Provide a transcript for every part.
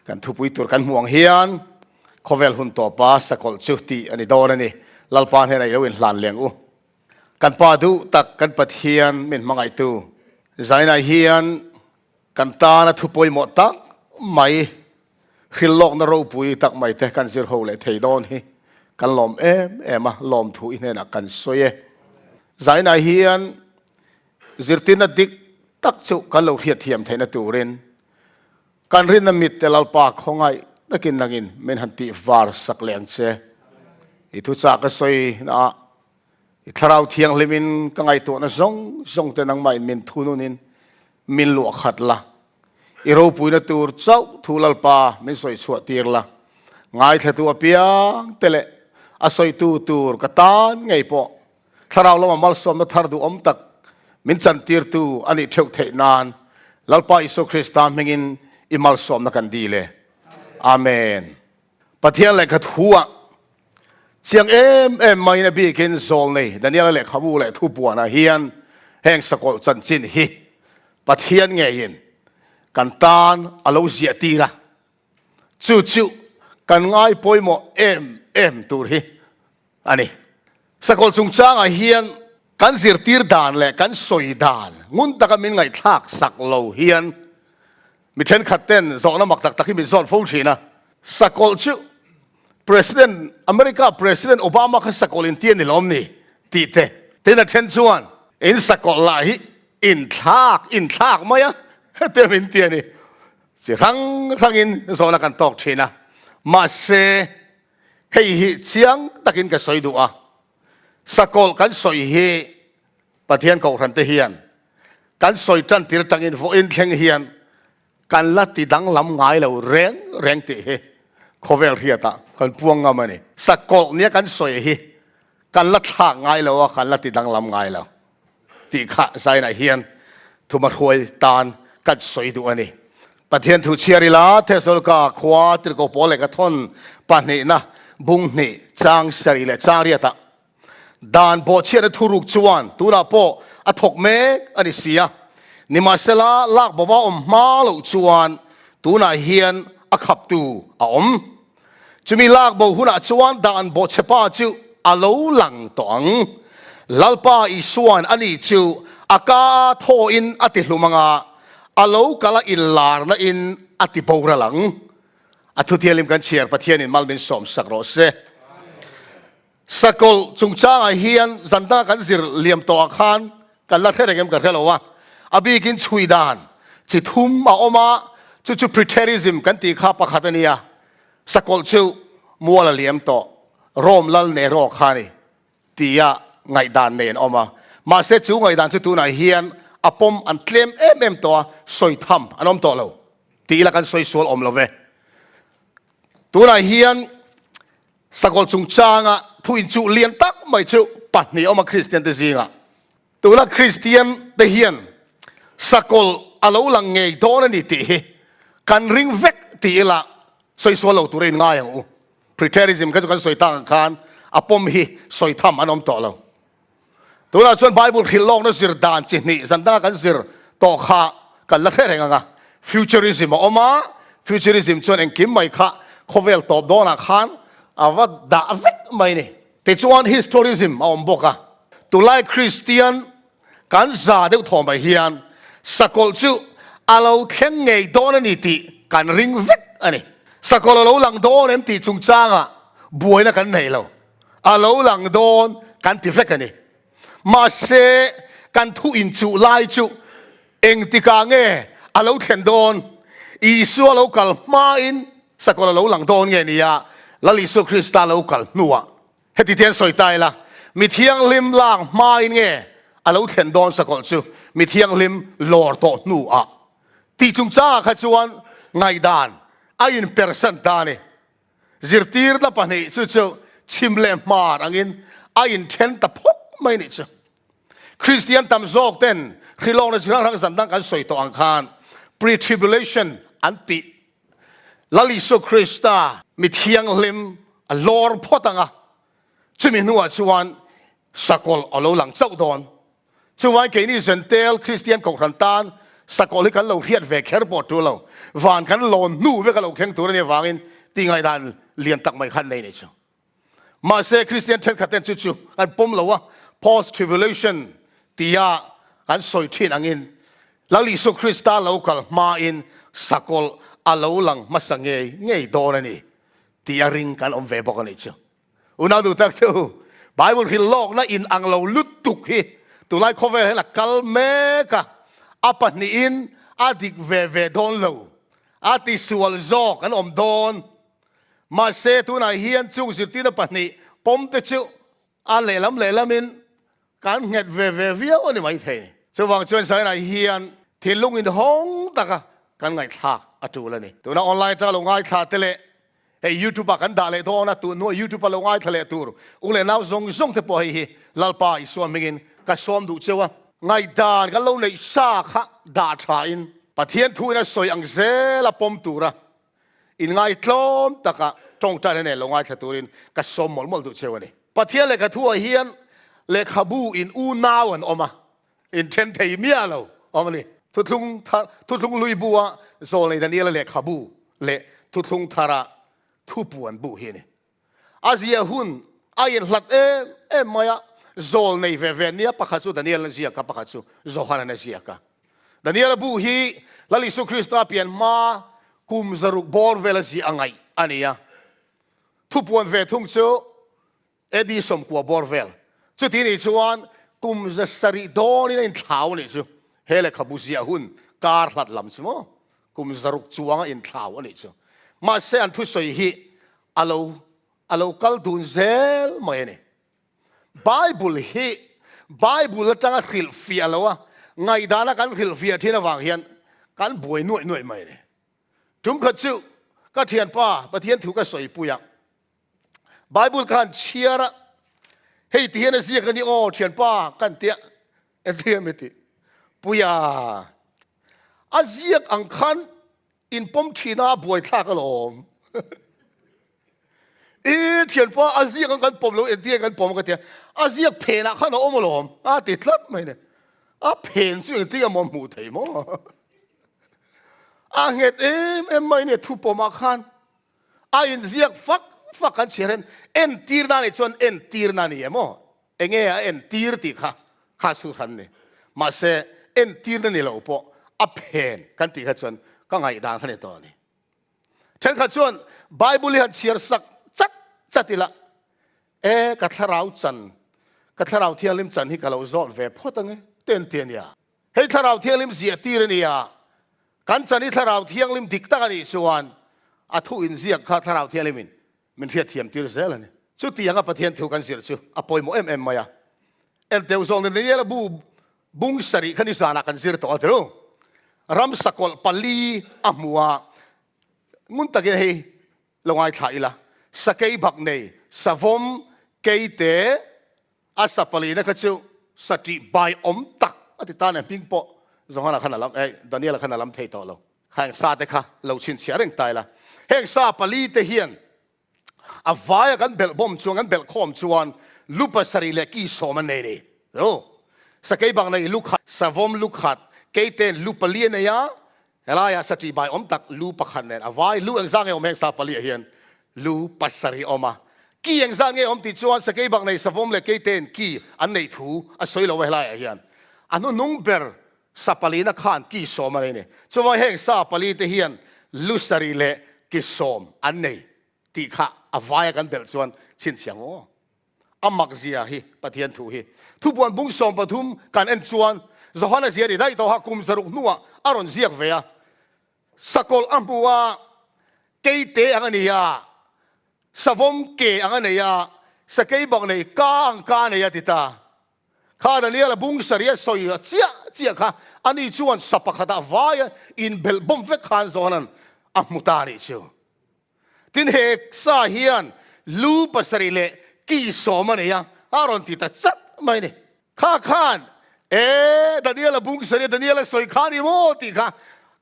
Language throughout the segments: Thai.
กันทุปุยตัวกันห่วงเฮียนKhawvêl Hun Tâwpa Sakawlh Chu ti ani dor ani lalpan he nai lo in hlan leng u kan pa du tak kan pathian min mangai tu zaina hian kan ta na thupoi mo tak mai khilok na ro pui tak mai te kan zir ho le thei don hi kan lom ema lom thu in na kan soye zaina hian zirtin na dik tak chu kan lo hiat thiam theina turin kan rin na mit te lalpa khongai takin nangin men hanti var sakleng che itu cha ka soi na itharau thiang limin kangai to na zong te nang mai min thununin min lu khat la iro puina tur chau thulal pa min soi chhuat tir la ngai thatu apiang tele a soi tu tur katan ngei po tharau lama mal som na thar du om tak min chan tir tu ani theu thei nan lalpa iso krista mengin imal som na kan dile amen pathian le khat huwa chiang mai na bi kin zol nei daniel le khabu le thu puana hian heng sakol chan chin hi pathian nge yin kan tan alo zia tira chu kan ngai poimo tur hi ani sakol chung chang a hian kan zir tir dan le kan soi dan ngun taka min ngai thak sak lo hian mi then khaten zona mak tak takhi mi zon phone thina Sakawlh chu president America president Obama kha Sakawlh in tian ni lom ni ti te tena then chuan in Sakawlh la hi in thak maya te min tian ni si rang in zona kan tok thina ma se hei hi chiang takin ka soi du a Sakawlh kan soi hi pathian ko ran te hian kan soi tan tir tangin vo in thleng hian kan lati dang lam ngai lo reng ti he Khawvêl hi ta kan puang ngamani Sakawlh nia kan soi hi kan la tha ngai lo kan lati dang lam ngai lo ti kha sai na hian thuma khoi tan kan soi du ani pathian thu chiari la thesol ka khwa tir ko pole ka thon pani na bung ni chang sari le charia ta dan bo chian thuruk chuan tuna po athok me ani sia nimasela lak bawa ma lo chuan tuna hian a khap tu a om chumi lak bo huna chuan dan bo chepa chu alo lang tong lalpa i suan ani chu aka tho in ati hlumanga alo kala illar na in ati bora lang athu thialim kan chiar pathian in malmin som sakro se Sakawlh chungchang a hian zanda kan zir liam to khan kan la therengem ka helowa abi kin chui dan chi thum ma oma chu preterism kan ti kha pakhatania Sakawlh chu muala liam to rom lal ne ro khani tia ngai dan nen oma ma se chu ngai dan chu tu na hian apom an tlem to soi tham anom to lo ti la kan soi sol om lo ve tu na hian Sakawlh chung changa thu in chu lian tak mai chu patni oma Christian te zinga tu la Christian te hian Sakawlh alo lang ngei don ani ti kan ring vek ti la soi so lo turin nga yang u preterism ka kan soi tang khan apom hi soi tham anom to lo tu la chon bible khilong na sir dan chi ni zanda kan sir to kha kan la khereng nga futurism oma futurism chon en kim mai kha Khawvêl top dona khan awa da vek mai ni te chuan historism om boka tu lai Christian kan za deu thom ba hian Sakawlh chu alo thleng ngei don ani ti kan ring vek ani Sakawlh alo lang don em ti chung changa buai na kan nei lo alo lang don kan ti vek ani ma se kan thu in chu lai chu eng ti ka nge alo thlen don isu alo kal ma in Sakawlh alo lang don nge ni ya lali su Krista alo kal nuwa heti tian soi tai la mi thiang lim lang ma in nge alo thlen don Sakawlh chu mi thiang lim lor to nu a ti chung cha kha chuan ngai dan a in person dani zirtir la pani chu chimle mar angin a in then ta phok mai ni chu Christian tam zok ten khilong na chang rang san dang kan soi to ang khan pre tribulation anti lali su Krista mi thiang lim a lor photanga chumi nuwa chuan Sakawlh alo lang chau don chuan ke ni Gentile Christian ko khan tan สกอลิกันเราเฮียดเวกแคร์บอดตัวเราวานกันลอนนู่เวกเราเข่งตัวเนี่ยวางอินตีไงดันเลียนตักไม่ขันในนี่จ้ะมาเซคริสเตียนเทนขัดเต็นจุๆกันปุ่มเราว่า post tribulation ตียากันสอยทิ้งอังอินแล้วลิสุคริสต์เราคัลมาอินสกอลอาเราหลังมาสังเงยโดนนี่ตีอาริงกันเวบอกกันนี่จ้ะอุณาดูตักเถอะไบเบิลฮิลโลกนะอินอังเราลุดตุกฮีตัวไล่ข้อเวรให้ละกัลเมกะอาปันนี่อินอาดิกเวโดนเราอาติสวลโจกันโดนมาเซตุนายเฮียนจุงสิตินปันนี่ปมเตจิอาเลลัมอินการเงียดเวียวนี่ไม่เท่จะวางชวนสายนายเฮียนที่ลุงอินห้องตะกะกันไงทักอจูแล้วนี่ตัวนั้นออนไลน์ถ้าลงไงทักเตเลเฮ้ยยูทูบกันด่าเลยตัวนั้นตัวนู้นยูทูบลงไงทะเลตัวอุเลน่าซงเทปอยฮีลัลปาอิสวามิกินก็ซ้อมดูเจ้าว่าไงด่านกันเราในซาขะด่าทาอินปะเทียนทุยนะสวยอังเซละปมตัวระอินไงคลอมตะกะจงใจเนี่ยลงไงทะตัวอินก็ซ้อมหมดดูเจ้าวันนี้ปะเทียนเลยก็ทั่วเฮียนเลขบูอินอูนาวอันออกมาอินเทนเทียมีอะไรออกมาเลยทุกลุยบัวโซนในนี้เลขบูเลทุกทาระทุบวนบุเฮนี่อาเซียหุ่นอายินหลัดมายาโซนในเวเนียปักขัดสุดานิเอลเซียกับปักขัดสุโจฮานันเซียกับดานิเอลบุฮีลลิสุคริสต์เปลี่ยนมาคุมจรุกบอร์เวลซีอังไงอันนี้ทุบวนเวทุ่งโจเอดีสมกัวบอร์เวลจุดที่นี่ชวนกุมจะสริโดนี่ในท้าวนี่จูเฮเลขบุษยาหุ่นการหลัดลำใช่ไหมกุมจะรุกจวงอินท้าวนี่จูมาเสียนทุสอยฮีอาลูกัลดุนเซลมาเนี่ยไบเบิลตั้งขิลฟีอาลวะไงด้านกันขิลฟีที่นวางเฮียนกันบวยหน่วยมาเนี่ยจุ่มขัดจูก็เทียนป้าประเทียนถูกก็สอยปุยไบเบิลกันเชียร์เฮ้ยที่เห็นเสียกันนี่โอ้เทียนป้ากันเตี้ยเตี้ยไม่ติปุยอาเซียอังคันอินปมทีน่าบวยท่ากระหลอมเทียนป้าอาเซียอังคันปมแล้วเตี้ยกันปมกันเตี้ยอาเซียเพนอะขันเอาอมหลอมติดลับไหมเนี่ยเพนสิ่งที่ยังมองหมู่ไทยมั้งเหตุไม่เนี่ยทุบปมอาคันอินเสียฟักกันเชื่อเอ็นตีร์นั่นไอ้ชนเอ็นตีร์นั่นนี่มั้งเอ็งเอ็นตีร์ที่ข้าสุดหันนี่มาเสเอ็นตีร์นั่นนี่เราพอเพนกันที่ข้าชนก็ไงด่างขันในตอนนี้ฉันข้าชนไบเบิลหันเชื่อสักจัดที่ละกัทราวจันกัทราวเทียลิมจันที่กับเราจอดเว็บพอตั้งเต้นเนี่ยเฮ้ยทราวเทียลิมเสียตีร์นี่กันจันที่ทราวเทียลิมดิกตากันอีส่วนทุอินเสียข้าทราวเทียลิมินมันเพียรเทียมตีร์เซลนี่ชุดที่ยังกับประเทศถูกกันเสียชูอภัยโมมายาเดี๋ยวส่งในนี้ละบุ้งสริขันิสานักันเสียตัวเดียวรำสกอลปลีมัวงุนตะเกยลงไอ้ถ่ายละสเกยบักเนยสวมเกยเตอาสปลีนักชูสติบายตักติตาเนี่ยพิงโปจงหาขันลำดานิเอลขันลำเทต่อเราแห่งซาเด็กค่ะเราชินเสียเร่งตายละแห่งซาปลีเทียนวายกันเบลบอมชวนกันเบลคอมชวนลูปัสรีเล็กีโซมันเนรีโอ้สเกย์บางในลูกขัดสวมลูกขัดเกย์เตนลูปเลียนเนี่ยเฮลายาสติบายตักลูปขันเนี่ยวายลูเอ็งซังเออมเฮงซาปลีเฮียนลูปัสรีออกมากี่เอ็งซังเออมติดชวนสเกย์บางในสวมเล็กเกย์เตนกี่อันในทูสวยเราเวลาเฮียนอันนู้นนุ่งเบอร์ซาปลีนักขันกี่โซมันเนี่ยชวนเฮงซาปลีเทียนลูสรีเล็กิโซมอันในตีข้าวายกันเบลชวนชินเสียงโอ้มักเสียฮีปะเทียนถูฮีทุบวันบุ้งสมปฐุมการเอ็นชวนจะหันเสียดีได้ตัวฮักกุมสรุปนัวอารอนเสียกเวียสกอลอัมบัวเกยเตอังเนียสวมเกอังเนียสเกยบังเนียกางเนียติตาข้าเนียละบุ้งเสียสอยเจียข้าอันนี้ชวนสับปะขดาวายอินเบลบุ้มเวกขันโซนันอัมมุตานิชูทินเฮกซาเฮียนลูปัสริเลกีโซมันเนี่ยอารอนติตาจัดไม่เนี่ยข้าขานดานิเอลบุ้งเสียดานิเอลสอยขานี่โมติข้า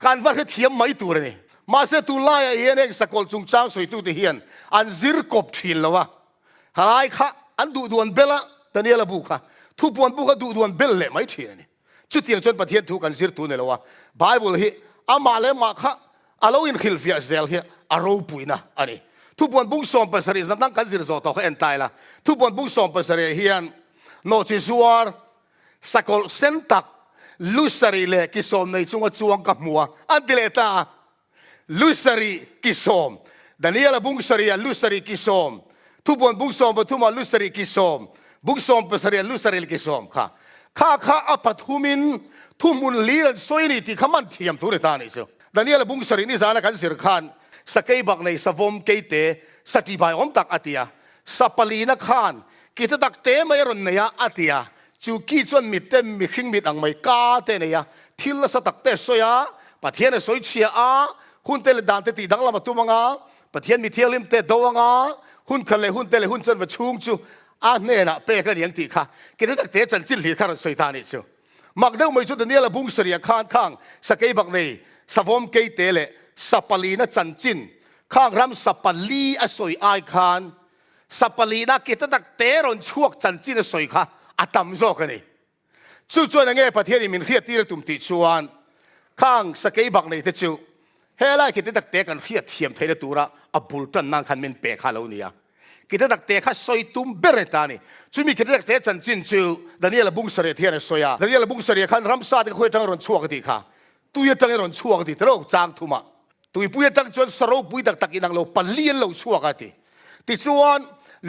การว่าเขาเทียมไม่ตัวเนี่ยมาเสตุลายเฮียนเองสกอลจุงจ้างสอยตุติเฮียนอันซิรกบทิลละวะหายข้าอันดูดวนเบลละดานิเอลบุกข้าทุบวนบุกข้าดูดวนเบลเล่ไม่ทีเนี่ย จุดเตียงจนประเทศถูกกันสิรตูเนี่ยละวะไบเบิลฮีอามาเลมาค่ะอาโลอินฮิลฟิอาเซลฮีอารปุยนะอันนี้ทุกวันบุ้งสอมภาษาเรียนตั้งกันสิรโซต่อเขาเอ็นไตละทุกวันบุ้งสอมภาษาเรียนเฮียนโนจิซัวร์สกอลเซนตักลุสรีเลกิสอมในจงจวงกับมัวอันติเลตาลุสรีกิสอมดานิเอลบุ้งสรีลุสรีกิสอมทุกวันบุ้งสอมปฐุมาลุสรีกิสอมบุ้งสอมภาษาเรียนลุสรีกิสอมค่ะข้าอปัทุมินทุมุนลีรันสวยนี่ที่ขมันเทียมทุเรตานี่สิดานิเอลบุ้งสรีนี่สารกันสิรขันสกายบักในสวมเกเตสติบายอมตักอติยาสัปลีนักขันกิตตักเตไม่รอนเนียอติยาจูกีจวนมิดเต็มมิขิงมิดอังไม่กาเตเนียทิลสตักเตสวยาปะเทียนสวยเชียหุ่นเตลดานเตติดังละมาตุมังาปะเทียนมีเทียลิมเตดวงาหุ่นคันเลหุ่นเตลหุ่นจนมาชุงจูเน่นะเป้กันยังตีค่ะกิตตักเตจันจิลลีข้ารัสวยตานิจูมักเดาไม่จุดนี้ละบุ้งเสียข้างข้างสกายบักในสวมเกเตเลสัปลีนัจันจินข้างรำสัปลีอสวยไอคานสัปลีนักกิตตักเตรอนช่วงจันจินสวยค่ะอาตมโซกันนี่จู่ๆนั่งเงี้ยประเทศนี้มันเฮียตีระตุ่มติชวนข้างสกายบักในเตจูเฮลัยกิตตักเตกันเฮียเทียมเทเลตูระอับบุลตันนั่งขันมินเปะข้าเราเนี่ยกิตตักเตข้าสวยตุ้มเบรตานี่จู่มีกิตตักเตจันจินจู่ดานิเอลบุ้งเสียเทียนสวยดานิเอลบุ้งเสียขันรำซาที่คุยจังรอนช่วงกันดีค่ะตุยจังรอนช่วงกันดีตระอกจางทุมาตุยปุยจังจวนสรุปปุยตักตักอินังโลปเลียนโลช่วงกันดีติชวน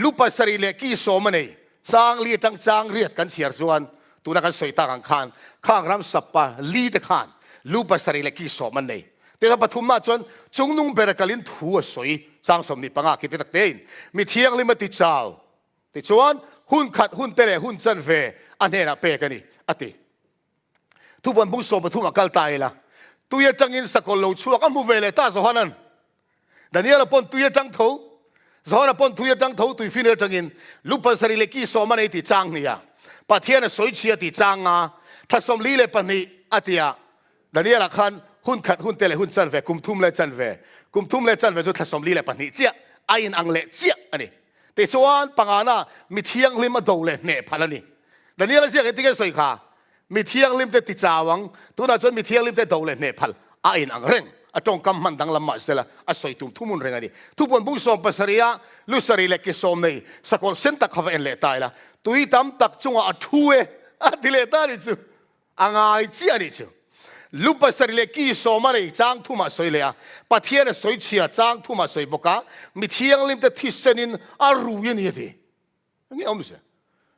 ลุปัสรีเลกีโซมันนี่จางเรียจังจางเรียดกันเสียจวนตัวนักสวยตากันข้างรำสับปะลีตะขานลุปัสรีเลกีโซมันนี่แต่ถ้าปฐุมมาจนจงนุ่งเบรกลินทัวสวยจางสมนิปังอากิตตักเตนมีเทียงลิมติเจ้าติชวนหุ่นขัดหุ่นเตะหุ่นจันเวอันเฮน่ะเปกันนี่อติทุกวันบุษบปฐุมอักลตายละตุยจังอินสกอลโลชัวก็มูเวเลต้าสหานันดานิเอลปนตุยจังทูสหานันปนตุยจังทูตุยฟินเอจังอินลุปัสริเลกีโซมันไอติจางเนี่ยปะเทียนสวยเชียติจางถ้าสมลีเลปนีอติยาดานิเอลขันหุ่นขัดหุ่นเตะหุ่นจันเวกุมทุ่มเลจันเวกุมทุ่มเลจันเวจุดถ้าสมลีเลปนีเจียไออินอังเลเจียอันนี้แต่ชวนปังอานามีเทียงลิมาดูเลเนพัลนี่ดานิเอลเสียกันที่แกสวยค่ะมีเทียงลิมเตติจาวังตัวนั้นจนมีเทียงลิมเตดูเลเนพัลอินอังเร่งจงกำมันดังลำมาเสละสวยตุ้มทุ่มุนเร่งอันนี้ทุกวันบุษบภาษาเรียลุสรีเล็กสมในสกอลเซนตักขวเอ็นเลตายละตุยตามตักจงช่วยดิเลตานิจูอ่างไอเจียนิจูลุปัสริเลกีโซมาเลยจางทุ่มาสวยเลยปะเทียนสวยเชียจางทุ่มาสวยบกะมีเทียงลิมเตทิเซนินรูยันยี่ดีงี้อมเสีย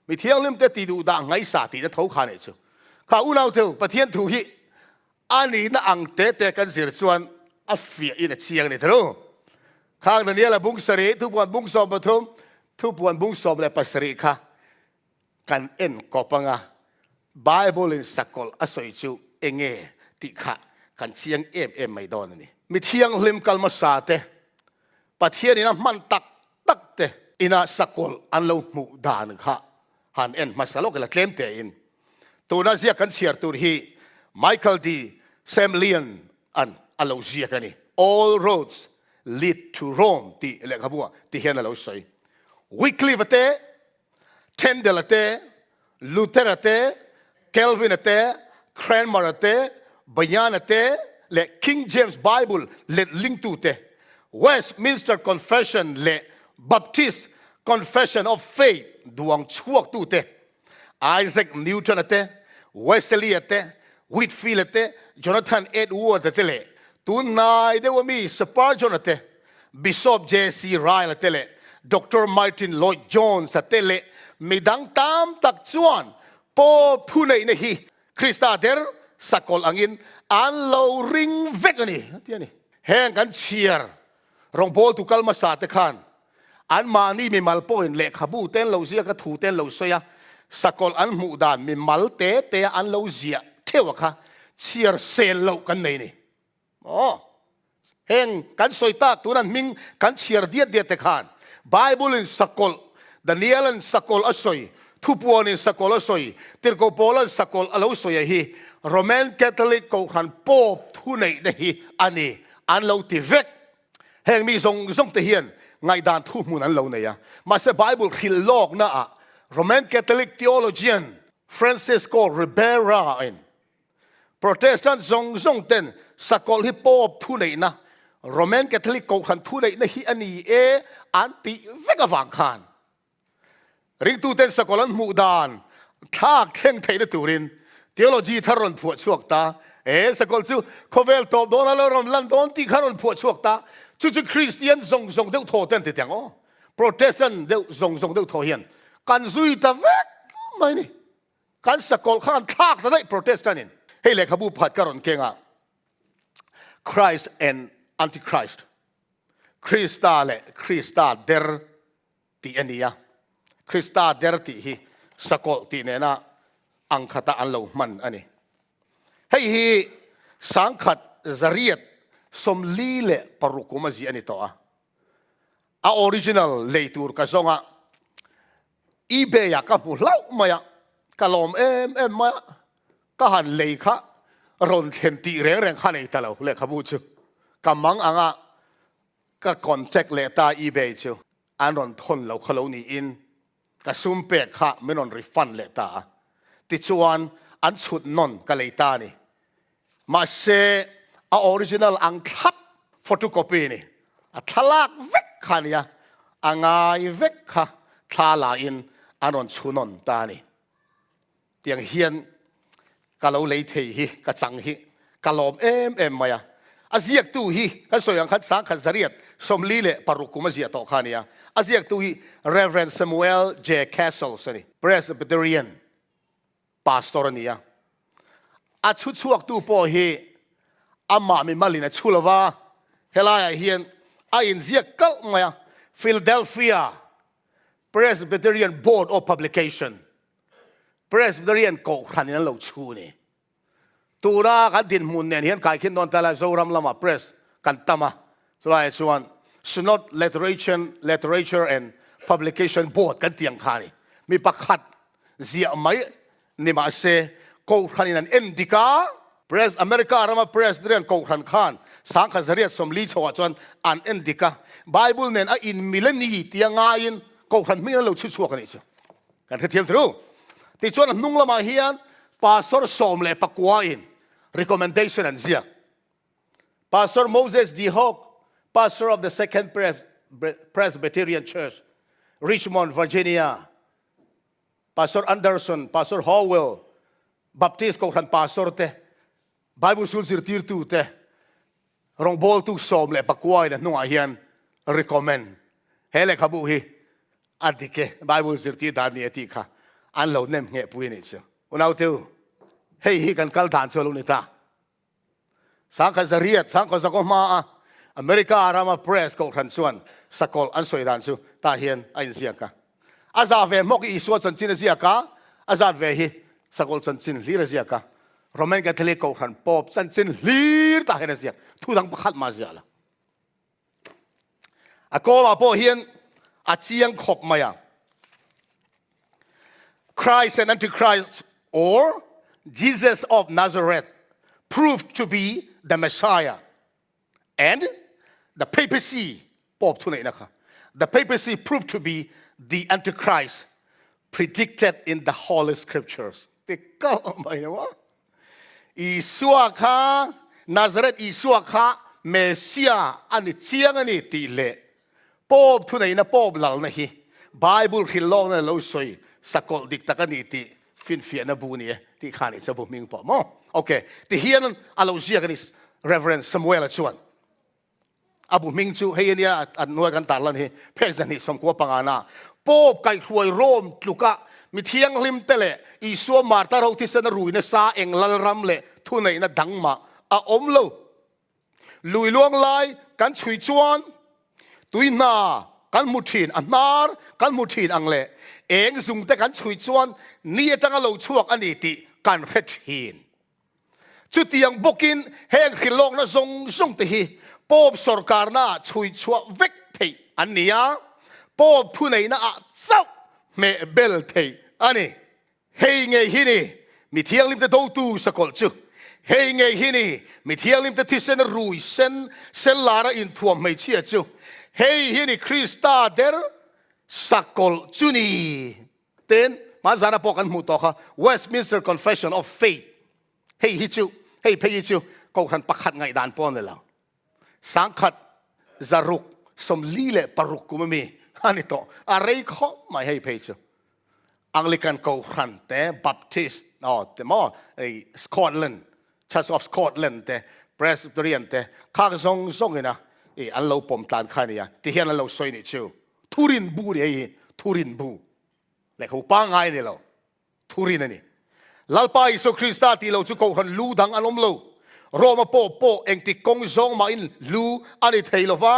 มีเทียงลิมเตติดูด่างไงสาติจะท้าขานี่จูข้าอุณเอาเถอะปะเทียนถูกฮีอันนี้น่าอังเตะกันเสียจวนอัฟเฟียอินเชียงนี่เถอะข้างนั้นเนี่ยละบุ้งสรีทุกวันบุ้งสอบปฐมทุกวันบุ้งสอบเลยปัสรีค่ะกันเอ็นกอปังอ่ะไบเบิลสกอลอสอยจูเองติขะกันเชียงไม่โดนนี่มีเทียงลิมกัลมาสาเตปะเทียนี่นะมันตักเตอินาสกอลอันเราหมู่ดานค่ะหันเอ็นมาสโลกละเคลมเตอินตัวนั้นเสียกันเชียร์ตัวฮีไมเคิลดีเซมเลียนอันเราเสียกันนี่ all roads lead to Rome ที่เล็กขบัวที่เห็นเราใส่ Wycliffe เต Tyndale เต Luther เต Calvin เต Cranmer เต Bunyan เตและ King James Bible และ link to เต Westminster Confession และ Baptist Confession of Faith ดวงชั่วตู้เต Isaac Newton เต Wesley เต Whitfield เต Jonathan Edwards เตเลตุนายเดวมีสปาร์จอนเต Bishop J.C. Ryle เตเล Dr. Martin Lloyd Jones เตเลมีดังตามตักจวนปอบทุนในฮีคริสตาเดอร์สกอลอังอินอันเราริงเวกันนี่ที่นี่แห่งกันเชียร์รองโบตุกัลมาสาเตขันอันมานี่มีมัลโปอินเล็กขบูเต้นเราเสียก็ถูเต้นเราเสียสกอลอันหมู่ดานมีมัลเตอันเราเสียเท่าค่ะเชียร์เซลเรากันในนี่อ๋อเฮงกันสวยตาตัวนั้นมิงกันเชียร์เดียดเตขันไบเบิลสกอลดานิเอลสกอลอสอยทุบวันสกอลอสอยติร์โกโปลสกอลอลอสอยฮีโรมันคาทอลิกเขาขันปอบทุนในฮีอันนี้อันเราติเวกเฮงมีทรงเทียนไงด่านทุบมุนอันเราเนี่ยมาเสไบเบิลขิลโลกนะโรมันคาทอลิกทีโอโลจียนฟรานซิสโกริเบราอิน Protestant zong ten Sakawlh hi pop thu nei na Roman Catholic ko khan thu nei na hi ani anti veka wang khan ring tu ten Sakawlh mu dan thak theng thei na turin theology tharon phu chuak ta Sakawlh chu Khawvêl top don alo rom lan don ti kharon phu chuak ta chu Christian zong deuh tho ten ti tiang o Protestant deuh zong deuh tho hian kan zui ta vek mai ni kan Sakawlh khan thak ta dai Protestant in hei le khabu phat karon kenga Christ and antichrist Christa der ti ania Christa der ti hi Sakawlh ti ne na angkhata anlo man ani hei hi sangkhat zariat somli le parukuma ji ani to a original leitur ka zonga eBay ya ka mu lau maya kalom ma ka han lei kha ron then ti reng kha nei talo le khabu chu kamang anga ka contact le ta eBay chu an ron thon lo khalo ni in ka sum pe kha menon refund le ta ti chuan an chut non ka le ta ni ma se a original ang thap photocopy ni a thalak vek khania angai vek kha thala in anon chunon ta ni tiang hian kalau lei thei hi ka chang hi kalom maya aziak tu hi ka soyang khat sang khat zariat somli le parukuma zia to khania aziak tu hi Reverend Samuel J. Castle sani Presbyterian pastor ania a chuak tu po hi amma mi malina chulawa helaya hian a in ziak kal maya Philadelphia Presbyterian Board of Publication Presbyterian ko khanin lo chu ni tura kan din mun nen hian kai khin don tala zoram lama press kan tama so lai chuan Synod Literature and Publication Board kan tiang khani mi pakhat zia mai ni ma se ko khanin an endika press America rama Presbyterian ko khan sang kha zariat somli chawa chuan an endika Bible nen a in millenni tianga in ko khan mi lo chu chuak ani chu kan thiam thru ti chuan nung lama hian pastor som le pakwa in recommendation and zia Pastor Moses D. Hawk pastor of the Second Presbyterian Church Richmond, Virginia Pastor Anderson Pastor Howell Baptist ko khan pastor te Bible school sirtir tu te rong bol tu som le pakwa in nung hian recommend hele khabu hi adike Bible sirtir dan ni ti kha an lo nem nge pui ni chu unau tu hei hi kan kal dan cholo ni ta sang kha zariat sang ko zakoma ma America arama press ko khan chuan Sakawlh an soi dan chu ta hian ain ziaka aza ve mok I so chan chin ziaka aza ve hi Sakawlh chan chin lir ziaka Roman Catholic ko khan pop chan chin lir ta hen ziak thu dang pakhat ma zia la akoma po hian a chiang khop maya Christ and Antichrist, or Jesus of Nazareth, proved to be the Messiah. And the papacy, the papacy proved to be the Antichrist, predicted in the Holy Scriptures. Isuaka, Nazareth Isuaka, Messiah, and Chiangani Tile. Pop tunay na pop lal na hi. Bible hilong na lo soy. Sakawlh diktakan iti fin na buni ti khani sa buming po mo okay ti hian alozia kanis Reverend Samuel chuan abu ming chu heiania at noi kan tarlan hi phezani somko pangana pop kai khuai rom tluka mi thiang lim tele iso marta ro ti sana ruina sa englal ram le thunai na dangma a omlo lui luang lai kan chui chuan tuina kan muthin anar kan muthin angle eng zung te kan chui chuan ni atanga lo chuak ani ti kan rethin chu tiang bokin heng khilok na zong te hi pop sarkar na chui chuak vek thei ania pop thunei na a chau me bel thei ani hei nge hini mi thiang lim te do tu Sakawlh chu hei nge hini mi thiang lim te thisen rui sen lara in thuam mai chia chu hei hini Christa der Sakawlh Chu ni ten manzana pokan mu to kha Westminster Confession of Faith hei hi chu ให้พยิจูก็ขันปักขัดไงด่านป้อนเลยแล้วสังขัดจารุกสมลีเล่ปรุกกูไม่มีอันนี้ต่ออะไรเขาไม่ให้พยิจูอังกฤษก็ขันแต่บัพติสต์แต่มอไอ้สกอตแลนด์Church of Scotland แต่ Presbyterian แต่ข้าก็ส่งเลยนะอันเราปมตานข้านี่ที่เห็นอันเราสวยนี่ชิวทุรินบูเนี่ยทุรินบูเลยเขาปังไงเนี่ยเราทุรินนี่ลัลปายสุคริสต์ที่เราจุกเขาลูดังอารมณ์เราโรมาโปเองที่กงจงมาอินลูอันนี้เทลว่า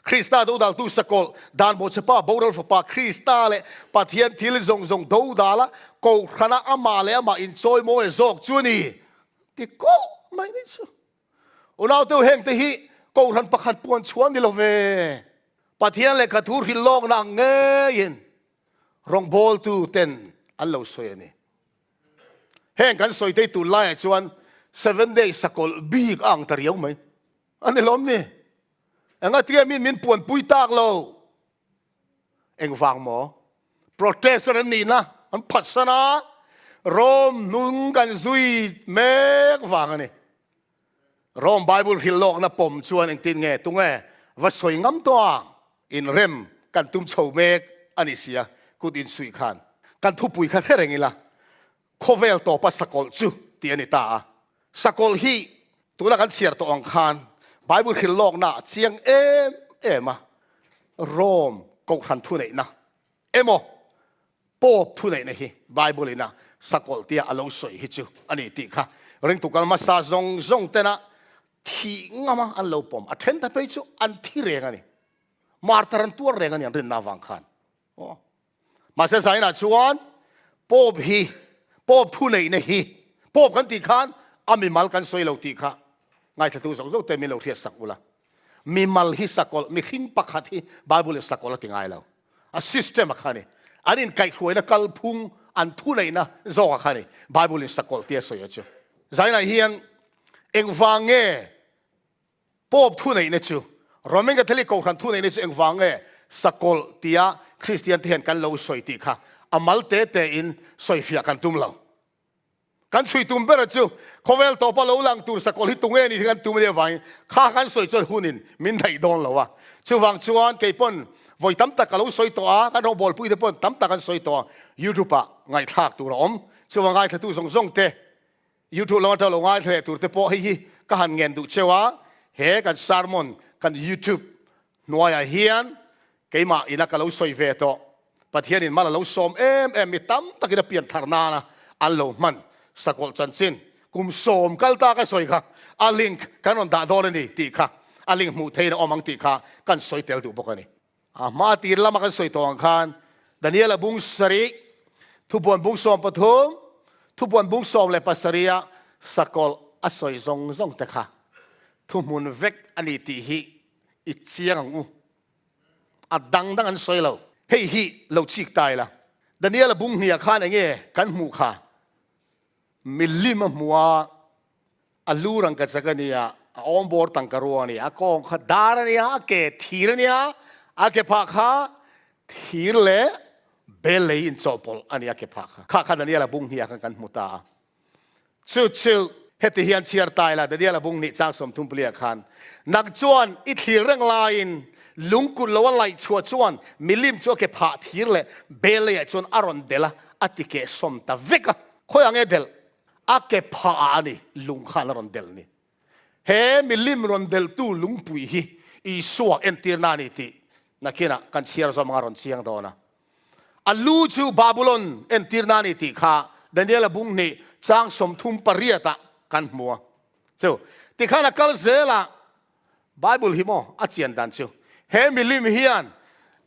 คริสต์ดูดัลตุสกอลดานบทเฉพาะบอลฟ้าคริสต์เลยปะเทียนที่เราจงดูดัลละกูขณะอามาเลยมาอินซอยโมเอซอกจูนี่ที่ก็ไม่ได้ชัวอุณาตัวเฮงที่ฮีกูรันประคัดปวนชวนดิโลเวปะเทียนเลยกระทูริลองนางเงียนรองบอลตูเต็นอันเราสวยนี่เฮงกันสวยที่ตุลายชวน7 days สกอลบีกอ่างตะเรียวไหมอันนี้ล้มนี่เอ็งก็เทียมินปวนปุยตากเราเอ็งฟังหมอโปรเตสต์นี่นะอันพัฒนาโรมนุ่งกันซุยเมกฟังอันนี้โรมไบเบิลฮิลโลกนะผมชวนเองตินเงตุงเงว่าสวยงามตัวอินเรมกันตุ้มโฉเมกอันนี้เสียกูดินสุยขันกันทุบปุยขันแค่ไหนล่ะโคเวลตัวปัสสกอลจูที่อันนี้ตาสกอลฮีตัวละกันเสียตัวอังคารไบเบิลฮิลโลกนะเจียงมาโรมกูขันทุนไหนนะโมปอบทุนไหนนะฮีไบเบิลนะสกอลที่อารมณ์สวยฮิจูอันนี้ติค่ะเรื่องตุกันมาซาซงเตนะที่งามาอันเราปมอันเทนต์ไปจูอันที่เรงอันนี้มาร์ตรันตัวเรงอันนี้รินนาวังขันมาเสียสายนะชวนปอบทุนไหนนะฮีปอบกันตีขันอามีมัลกันสวยเราตีค่ะไงถ้าตัวสองเต็มมีเราเทียสักบุละมีมัลฮิสกอลมีหินปักขัดที่บาบิลสกอลติงไงเราอันซิสเต็มขันนี่อันนี้ไก่ขวยนะกัลพุงอันทุนไหนนะโซ่ขันนี่บาบิลสกอลเทียสวยจูใจไหนเฮียนเอ็งฟังเง่ปอบทุนไหนเนี่ยจูเราไม่กันทะเลกูขันทุนไหนเนี่ยจูเอ็งฟังเง่สกอลเตียคริสเตียนที่เห็นกันเราสวยตีค่ะอามัลเตอินสวยฟิยกันตุ้มเรากันสวยตุ้มเบอร์จูโคเวลตัวปลาเราหลังตูสกอลที่ตุ้งเง่นี่ที่กันตุ้มเดียวไปข้ากันสวยจนหุ่นินมินไทยโดนเราวะจูวังชวนเกี่ยปนวัยตั้มตะกันเราสวยตัวกันเราบอลปุยเดปนตั้มตะกันสวยตัวยูทูปะไงทักตัวเราจูวังไงถ้าตัวส่งเตยูทูบเราถ้าเราง่ายเลยตัวเตปให้ก็หันเงินดูเชื่อว่าเฮกันซาร์มอนกันยูทูบนัวอย่างเฮียนเกี่ยมาอินักเราสวยเวทปัจเจียนมาเราสมมีตั้มตะกี้เปลี่ยนทางนานะอันเรามันสกอลจันซินกุมสมกัลตาก็สวยค่ะอันลิงกันนนดาดอร์นี่ตีค่ะอันลิงมูเทนอมังตีค่ะกันสวยเตลดูบุกันนี่มาตีละมากันสวยตัวอังคารดานิเอลบุงสรีทุบวนบุงสมปฐมทุบวันบุ้งสอมเลยปัสริยะสกอลอสอยซงแต่ค่ะทุมุนเวกอันนี้ที่ฮีอิเชียงอูอัดดังอันสอยเราเฮ้ยฮีเราชิกตายละดันนี้ละบุ้งเหียข้าอย่างเงี้ยกันหมู่ค่ะมิลลิมมัวอัลลูรังกัจกันเนี่ยออมบอร์ตังกรัวเนี่ยอากองขดาร์เนี่ยอาเกทีร์เนี่ยอาเกพักค่ะทีร์เล่เบลเลยอินโซปอลอันนี้อาเก็บผักข้าขันนี้ละบุ้งเฮียกันมุตาชิวเฮติเฮียนเชียร์ตายละเดี๋ยวละบุ้งนี่จ้างสมทุนเปลี่ยนขันนักจวนอิทีเรื่องลายลุงกุลละวันไหลชัวจวนมิลิมชัวเก็บผักทีร์เลยเบลเลยจวนอารอนเดละอติเกสมตาเวกะคอยอังเดลอาเก็บผักอันนี้ลุงขันอารอนเดลนี่เฮมิลิมรอนเดลตู้ลุงปุยฮีอีสัวเอ็นตีร์นานิตินักเขียนกันเชียร์สมารอนเชียงโดนะอัลลูจูบาบิลอนเอ็นตีร์นานิติค่ะเดนเดลบุงนี่จ้างสมทุมปริยตะกันมัวเจ้าที่ข้านักกัลเซล่ะไบเบิลฮิโมอาเจียนดันเจ้าเฮมิลิมฮิอัน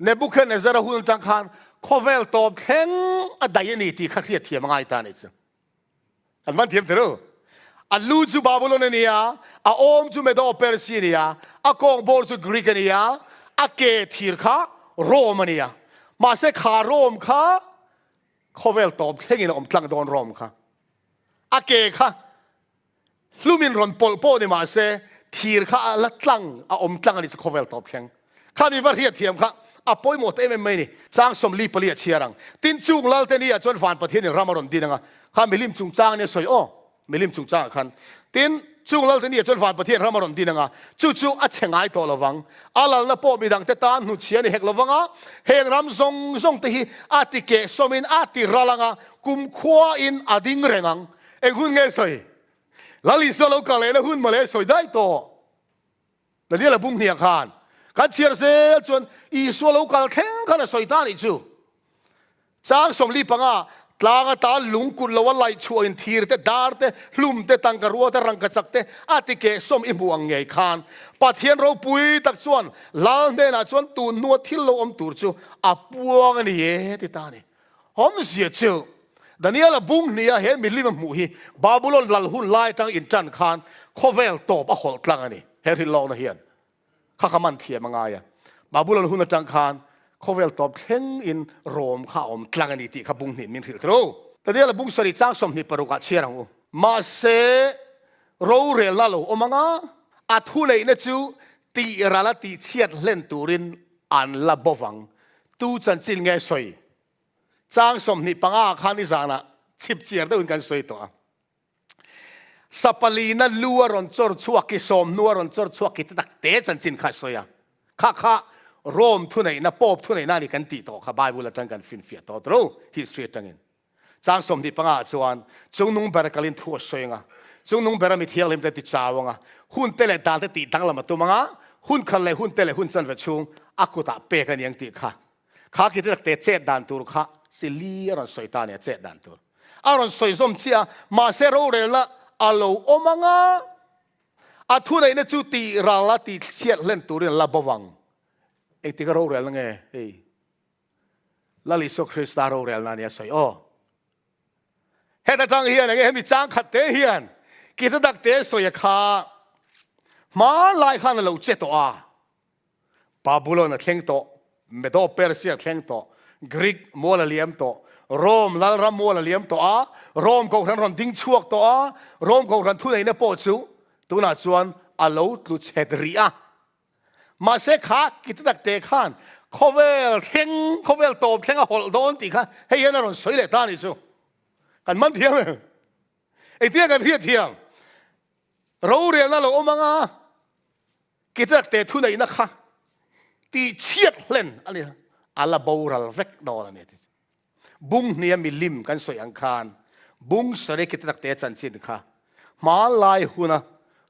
เนบุคเนเซราฮุนตังคานโคเวลตอบเทงอดายนิติข้าเขียนเทียมง่ายตานี่เจ้าอันมันเทียมเถอะอัลลูจูบาบิลอนเนี่ยอาอมจูเมโดเปอร์ซีเนี่ยอากองบอลจูกรีกเนี่ยอาเกทีร์ค่ะโรมาเนี่ยมาเสกขาโรมค่ะเขาเวลตอบเท่งอินอมตลังโดนโรมค่ะอาเกค่ะลูมินรอนปอลโปนี่มาเสทีร์ค่ะละตลังอมตลังอันนี้เขาเวลตอบเท่งข้ามีว่าเรียกเทียมค่ะปอยหมดไม่นี่จ้างสมลีเปลี่ยนเชียรังตินจุงลาลเตนี่จนฝันประเทศนี่รามารอนดีนังข้ามิลิมจุงจ้างเนี่ยสวยมิลิมจุงจ้างคัน tin chung lal tani chon fan pathian ramaron dinanga chu a chengai to lawang alal na po midang te tan nu chian hek lawanga heng ram zong te hi atike somin ati ralanga kum khwa in ading rengang hun nge soi lali so lo ka le na hun male soi dai to na dia la bung nia khan kan chiar se chon I so lo kal theng kana soi ta ni chu chang som li panga tlaga ta lungkul lawa lai chu in thir te dar te hlum te tangkarua te rangkachak te atike som ibuang ngei khan pathian ro pui tak chuan lal ne na chuan tu nuat thil lo om tur chu apuang ani e ti ta ni hom sia chu Daniel bung nia he milim mu hi Babylon lal hun lai tang in chan khan Khawvêl Tâwpa hol tlang ani her hi lo na hian khakaman thia mangaya Babylon hun tang khan Khawvêl Tâwpa theng in Rom kha om tlang ani ti khabung ni min thil tro Daniel bung sari chang som ni paruka chiarang u ma se ro rel na lo omanga athu nei na chu ti rala ti chiat len turin an la bowang tu chan chil nge soi chang som ni panga khani zana chip chiar de un kan soi to sapalina luaron chor chuak ki som nuaron chor chuak ki tak te chan chin kha soya kha Rom thu nei na pop thu nei na ni kan ti to kha Bible atang kan fin fia to tro history tangin chang som ni panga chuan chung nung barakalin thu soinga chung nung barami thial lim te ti chawanga hun tele dal te ti dang lama tu manga hun khan le hun tele hun chan ve chung akuta pe kan yang ti kha ki te te che dan tur kha sili aron soitania che dan tur aron soi som chia ma se ro re la alo omanga athu nei na chu ti rala ti chiat len turin la bawang e ti ro re la nge ei lali so Krista ro re la nia soi o he ta tang hian nge mi chang khat te hian ki ta dak te soi kha ma lai khan lo che to a Babylon a thleng to Medo Persia thleng to Greek mola liam to Rome lalram mola liam to a Rome ko ran ding chuak to a Rome ko ran thu nei na po chu tu na chuan alo tlu chedria ma se kha kitadak te khan Khawvêl Tâwpa thleng a hol don ti kha hei na ron soi le ta ni chu kan man thiam e tia kan hiat thiam ro re na lo omanga kitadak te thu nei na kha ti chiat len ani ala boral vek dol ani bung nia milim kan soi ang khan bung sare kitadak te chan chin kha ma lai huna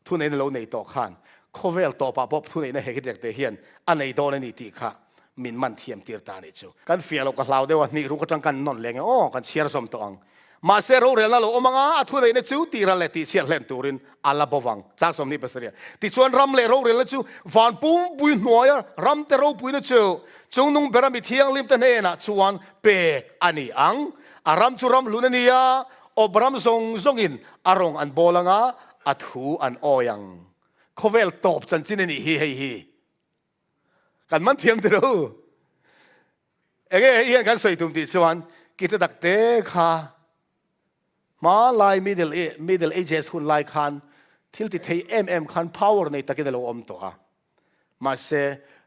thu nei lo nei to khan Khawvêl Tâwpa pop thu nei na he kitadak te hian anei dol ani ti kha min man thiam tir ta ni chu kan fialo ka hlau dewa ni ru ka tang kan non lenge o kan chiar som to ang ma se ro re la lo omanga athu nei na chu ti ra le ti chiar len turin ala bowang chak som ni pasaria ti chuan ram le ro re la chu van pum pui hnoya ram te ro pui na chu chung nung berami thiang lim ta ne na chuan pek ani ang aram chu ram lunania obram zongin arong an bolanga athu an oyang Khawvêl Tâwpa chan chin ni hi kan man thiam te ro ege hian kan soi tum ti chuan kita dak te kha ma lai middle ages hun lai khan thil ti thei khan power nei takin lo om to a ma se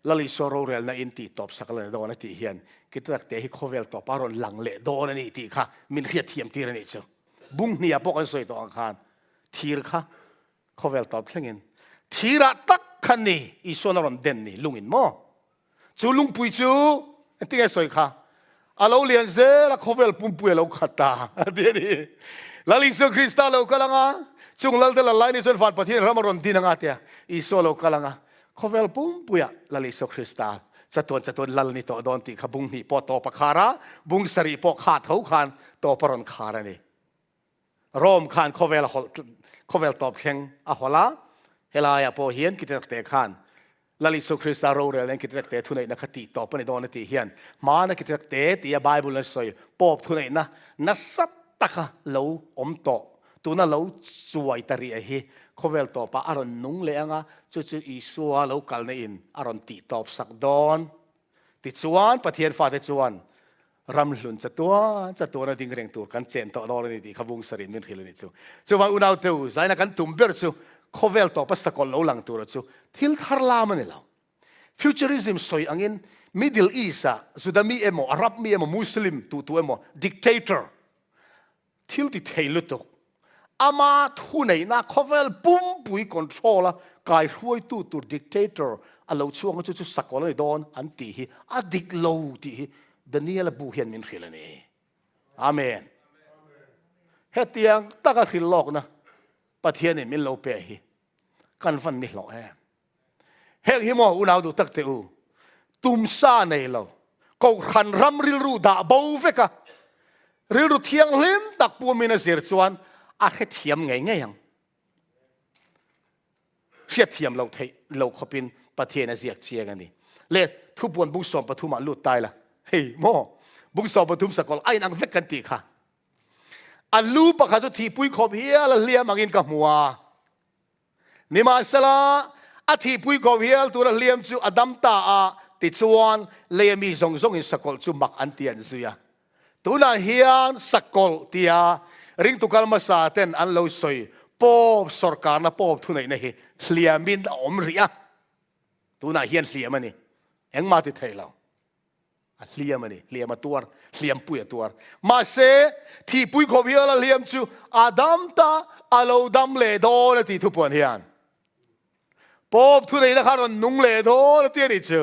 lali soro rel na in ti top sakal do na ti hian kita dak te hi Khawvêl Tâwpa ron lang le do na ni ti kha min khia thiam ti ni chu bung nia pok an soi to ang khan thir kha Khawvêl Tâwpa thlengin thira tak khan ni I sona ron den ni lungin mo chu lung pui chu tinga soi kha alo lian ze la Khawvêl pumpui lo khata ti ni lali so Krista lo kalanga chung lal de la lai ni chon fan pathian ramaron dinanga tia I so lo kalanga Khawvêl pumpuya lali so Krista chaton lal ni to don ti khabung ni po to pakhara bung sari po kha thau khan to paron khara ni Rom khan Khawvêl Tâwpa thleng a hola helaya po hian kitak te khan lali so Krista ro re len kitak te thunai na khati to pani don ti hian ma na kitak te ti a Bible na soi pop thunai na sat taka lo om to tu na lo chuai tari a hi Khawvêl Tâwpa aron nung le anga chu I suwa lo kal na in aron ti top sak don ti chuan pathian fa te chuan ram hlun chatua na ding reng tur kan chen to dol ni ti khabung sarin min khil ni chu wa unau teu zaina kan tumber chu Khawvêl Tâwpa Sakawlh lo lang tur chu thil thar la man lo futurism soi angin Middle East a Sudami emo Arab mi emo Muslim tu emo dictator thil ti theilu to อามาทุนนะเขาเวลปุ่มปุยคอนโทรลละกายรวยตู้ตัวดิกเตอร์อาเราช่วงก็จะสักคนเลยโดนอันตีฮีอาดิกโลตีฮีเดนียลบูเฮียนมินkhilนี่อาเมนเฮตียงตะกะkhilโลกนะปะเทียนนี่มินโลเปฮีกันฟันนี่หลอกเฮกฮิโมอุนาวดูตักเตอูตุมซาในเราเขาขันรำริลรูดาบูเฟกะริลรูเทียงเล่มตักปูมินาเสียจวนอาเทียมไงยังเสียเทียมเราเขาเป็นประเทศเสียเชียกันนี่เล่ทุบวนบุกสอมปฐุมลุดตายละเฮ้ยโมบุกสอมปฐุมสกอลไอ้นางเวกันตีค่ะอันลูปะข้าจะทีปุยขบเฮียละเลียมังอินกับมัวนิมาสละอาทีปุยขบเฮียตัวละเลียมจูอดัมตาติดส่วนเลียมีซงอินสกอลจูมักอันเตียนซุยตัวน่ะเฮียนสกอลเตียริงตุกัลมาซาเตนอันเลวสวยปอบสรการนะปอบทุนไหนเนี่ยเลียมินอมเรียตัวน่ะเฮียนเลียมันนี่เอ็งมาติดไทยเราเลียมันนี่เลียมาตัวเลียมปุยตัวมาเสที่ปุยขบเฮียละเลียมจูอดัมตาอาโลดัมเลโดละที่ทุบปนเฮียนปอบทุนไหนนะครับว่านุ่งเลโดละที่นี่จู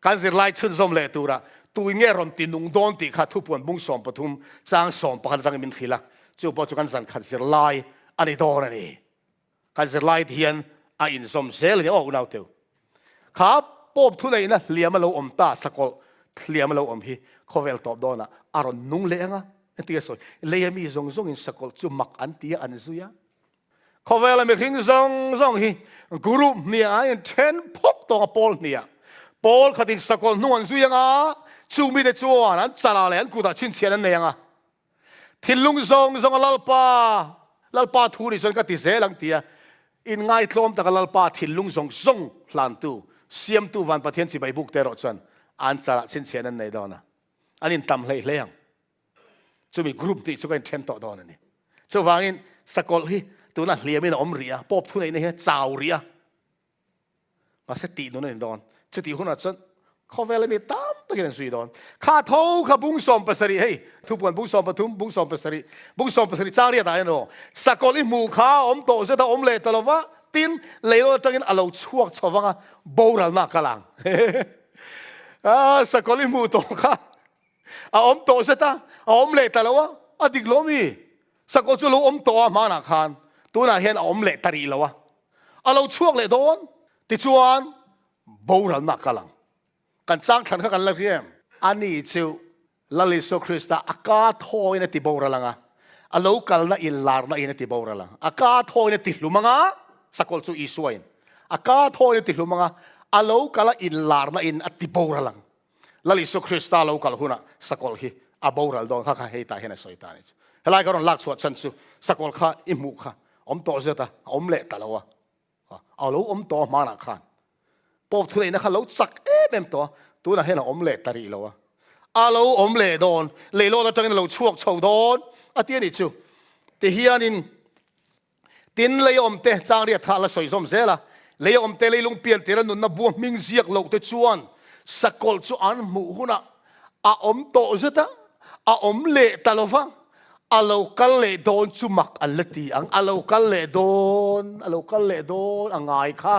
การสิไล่ชุนสมเลตัวละตัวเงี้ยรอนตินุงโดนติขาทุบปนบุ้งสอมปฐุมจางสอมปะกันจังมินขีละจู่พอจุกันสันขันสิไล่อันนี้โดนนี่กันสิไล่เทียนอินสมเสลเนี่ยออกนาวเตียวครับปอบทุนไหนนะเลี้ยมาเราอมตาสกอลเลี้ยมาเราอมฮีเขาเวลตอบโดนนะอารอนนุ่งเลี้ยงอันที่สวยเลี้ยมีซงอินสกอลจู่มักอันที่อันซุยเขาเวลมีทิ้งซงฮีกรุ๊ปเนี่ยไอ้เทนพกตัวปอลเนี่ยปอลขัดทิ้งสกอลนุ่งอันซุยจูมีแต่จัวนั้นจะลาเลยอันกูตัดชิ้นเชียนั่นเองทิลลุงซงลลปาทูนี่ส่วนก็ติเสลังเตียอินง่ายคลอมแต่ก็ลลปาทิลลุงซงหลานตูเสียมตูวันประเทศสิไปบุกเตอร์ส่วนอันจะละชิ้นเชียนั่นในดอนะอันนี้ตำเลยเลี้ยงจะมีกลุ่มที่สุกันเชนต่อดอนั่นนี่จะวางอินสกอลฮีตัวนั้นเลี้ยไม่ได้อมเรียปอบทุนไหนเนี่ยเจ้าเรียมาสตินู่นนี่ดอนสติคนนั้นส่วนเขาเวลามีตามตะเกียงสุยดอนข้าท้าข้าบุ้งสอมภาษาเฮ้ยทุกคนบุ้งสอมปฐุมบุ้งสอมภาษาจ้างเรียกอะไรเนาะสกอลิมูข้าอมโตเสด็จอมเล่ตลอดว่าตินเลี้ยวตะเกียงเราช่วงชาวบ้านโบราณนักกลางสกอลิมูโตข้าอมโตเสด็จอมเล่ตลอดว่าดิกล้มีสกอลจุลอมโตมาหนักขันตัวน่ะเห็นอมเล่ตรีแล้ววะเราช่วงเล่โดนติดชวนโบราณนักกลางกันสร้างขันข้ากันละเพียงอันนี้จิวลลิสุคริสต์อากาศโอยนติบอระลังอาลูกัลน่ะอินลาร์น่ะอินติบอระลังอากาศโอยนติลุมังสกอลจูอิสวยอากาศโอยนติลุมังอาลูกัลอินลาร์น่ะอินติบอระลังลลิสุคริสต์อาลูกัลหุนะสกอลฮีอาบอระลดอนข้าเฮตาเฮนะสวยตานี่เฮลัยก็รอนลักสวดชันซูสกอลข้าอิมุข้าอมโตเจตาอมเละตะละวะอาลูอมโตมาหนักขันปอบทุเรศนะข้าลูจักเต็มตัวน่ะเห็นอมเละตารีแล้ววะอาลูอมเละโดนเล่โลแล้วจังเราช่วงชาวโดนเตี้ยนี่จูที่เฮียนินตินเลยอมเตะจางเรียกท่าละสวยสมเสละเลยอมเตะเลยลุงเปลี่ยนเตะนุนนับบัวมิงเสียกเราเตะชวนสกอลจูอันหมู่หุ่นอมโตเสตะอมเละตะลฟังอาลูกัลเละโดนจูมักอันละตีอังอาลูกัลเละโดนอังไงค่ะ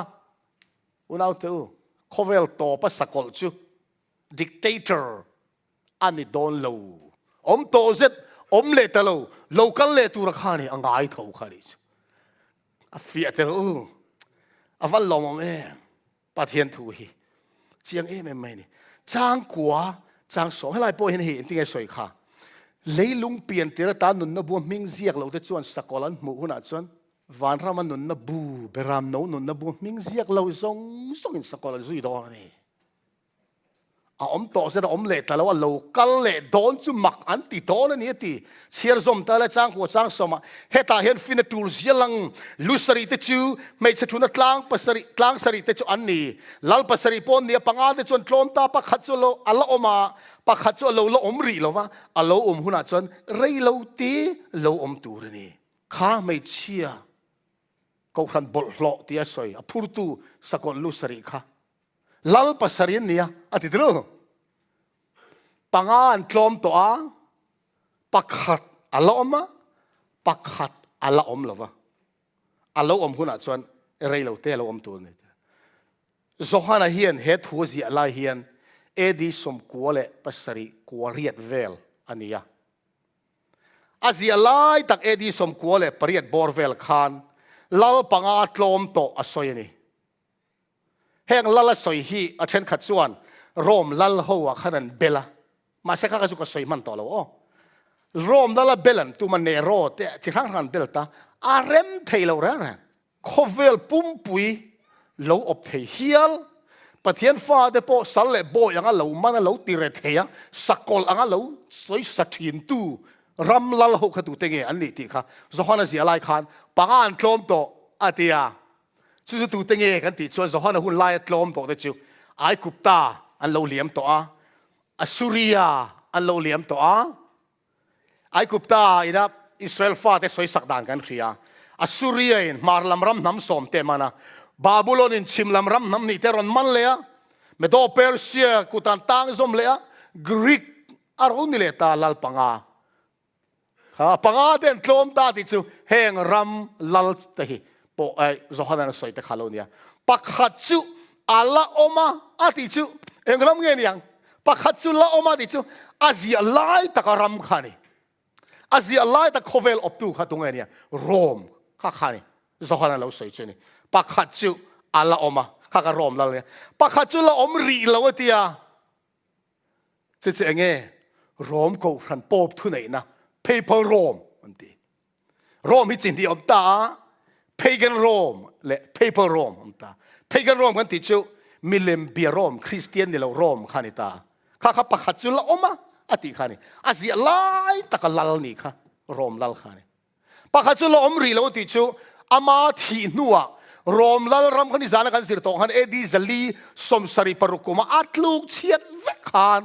อุณเอาเถอะเขาเวลโตปัสสกอลจูdictator อันนี้โดนเราอมโตเสร็จอมเละตะเรากัลเละตัวข้านี่อังไงเท่าข้านี่เฟียเตอฟันลมปะเทียนถูฮีเจียงไม่นี่จางกัวจางสองให้ลายโปเห็นเห็นที่ไงสวยค่ะเลยลุงเปลี่ยนเตระตาหนุนนบัวมิงเสียกเราจะชวนสกอลันหมู่หุ่นชวนวันรามันหนุนนบูเบรามโนหนุนนบัวมิงเสียกเราส่งอินสกอลันสุยดอนนี่อมโตเสด็จอมเละแต่แล้วว่าเรากัลเละโดนจุมักอันติโดนนี่ตีเชียร์สมแต่ละจางหัวจางสมเฮตาเห็นฟินตูลเสียลังลุสริตจูไม่จะชุนตลางปัสริตลางสริตจูอันนี้ลัลปัสริปนเนี่ยปังอาเดจวนโคลมตาปักขัดจุโลอัลลอฮ์มาปักขัดจุโลละอมรีแล้วว่าอัลลอฮ์หุ่นจวนเรย์เราตีเราอมตูรนี่ข้าไม่เชียก็ครันบลล์ที่สวยพูดตูสกอลลุสริค่ะลัลปัสรินเนี่ยอธิตรู้ปังอันคลอมตัวปักขัดอัลลอฮ์มา ปักขัดอัลละอมหรอวะอัลละอมคุณอาจวนเรื่องเราเตะเราอมตัวนี่โซฮานาเฮียนเฮดหัวจีอะไรเฮียนเอดีสมกัวเล่ปัสริกัวเรียดเวลอันนี้อะอาจีอะไรตักเอดีสมกัวเล่ปริยดบอร์เวลคานเล่าปังอาตลอมโตอสอยนี่แห่งลาลสอยฮีอาเช่นขัดส่วนโรมลาลหัวขนาดเบลมาเสกก็จะก็สอยมันต่อแล้วโรมลาลเบลันตัวมันเนโรเตะที่ข้างกันเบลตาอาเรมเทเลอร์นะโคเวลปุ่มปุยเราอบเทียลปะเทียนฟ้าเดปอสัลเลโบยังงั้นเรามันเราตีเรเทียสกอลยังงั้นเราสวยสะทินตูรำลาลหัวขตุเตงอันนี้ที่ค่ะสฮานาเสียลายคันปังอันโลมโตอาเตียจู่ๆตุเตงกันติส่วนสฮานาหุ่นลายโลมโตเดจิวไอคุปตาอันเราเลี้ยมโตอัสซูริยาอันเราเลี้ยมโตไอคุปตาอินับอิสราเอลฟ้าเตสวยสักด่านกันเขียอัสซูริยาอินมาร์ลำรำน้ำสมเตมานะบาบูโลนินชิมลำรำน้ำนี่เตรอนมันเลยอะเมโดเปอร์เซียกุตันตังซอมเลยอะกรีกอารุนิเลตาลัลปังอาค่ะปังอาเดนโลมตาติจูเฮงรำลัลเตหิปอไอโซฮานันสวยเตคาโลเนียปักขัดจูอัลลาออมาอาติจูเฮงรำเงี้ยยังปักขัดจูลาออมาติจูอาเซียไลตะการรำขานีอาเซียไลตะโคเวลอบตูขาตรงเงี้ยโรมข้าขานีโซฮานันเราสวยจูนี่ปักขัดจูอัลลาออมาข้าก็โรมแล้วเนี่ยปักขัดจูละอมรีแล้วเตียเจ๊เงี้ยโรมกูขันปอบทุนไหนนะpaper Rome มันตี Rome ที่จริงที่อมตา pagan Rome และ paper Rome อมตา pagan Rome กันติจูมิเลมเบีย Rome คริสเตียนนี่เรา Rome ขานิตาข้าข้าปักขัดจุลอมะอติขานี่อาเซียไล่ตะกลลนี่ค่ะ Rome ลัลขานี่ปักขัดจุลอมรีแล้วติจูอามาทีนัว Rome ลัลรำขันนิจานะกันสิรตองขันเอดีซลีสมสริปรุกุมาอัตลูกเชียดเวกขาน